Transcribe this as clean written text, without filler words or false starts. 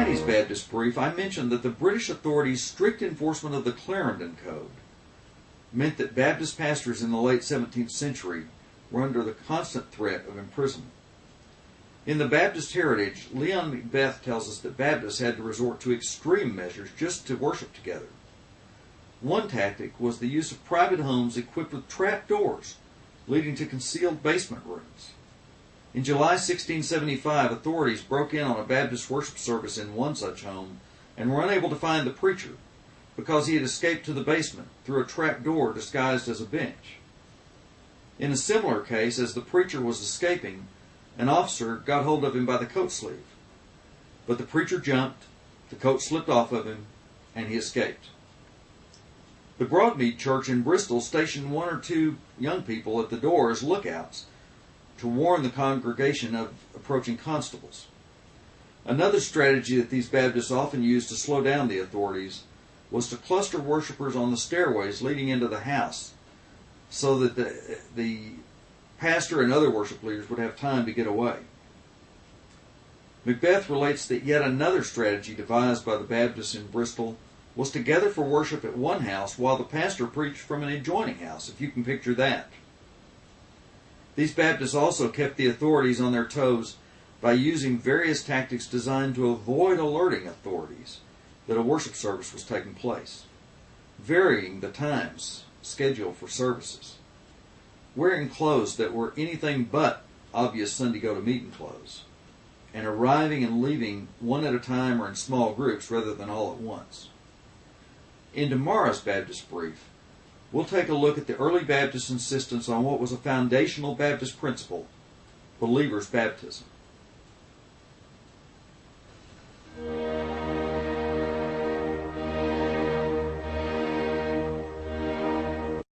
Friday's Baptist brief, I mentioned that the British authorities' strict enforcement of the Clarendon Code meant that Baptist pastors in the late 17th century were under the constant threat of imprisonment. In the Baptist Heritage, Leon Macbeth tells us that Baptists had to resort to extreme measures just to worship together. One tactic was the use of private homes equipped with trap doors, leading to concealed basement rooms. In July 1675, authorities broke in on a Baptist worship service in one such home and were unable to find the preacher because he had escaped to the basement through a trap door disguised as a bench. In a similar case, as the preacher was escaping, an officer got hold of him by the coat sleeve. But the preacher jumped, the coat slipped off of him, and he escaped. The Broadmead Church in Bristol stationed one or two young people at the door as lookouts to warn the congregation of approaching constables. Another strategy that these Baptists often used to slow down the authorities was to cluster worshipers on the stairways leading into the house so that the pastor and other worship leaders would have time to get away. Macbeth relates that yet another strategy devised by the Baptists in Bristol was to gather for worship at one house while the pastor preached from an adjoining house, if you can picture that. These Baptists also kept the authorities on their toes by using various tactics designed to avoid alerting authorities that a worship service was taking place, varying the times scheduled for services, wearing clothes that were anything but obvious Sunday go-to-meeting clothes, and arriving and leaving one at a time or in small groups rather than all at once. In tomorrow's Baptist Brief, we'll take a look at the early Baptist insistence on what was a foundational Baptist principle, believer's baptism.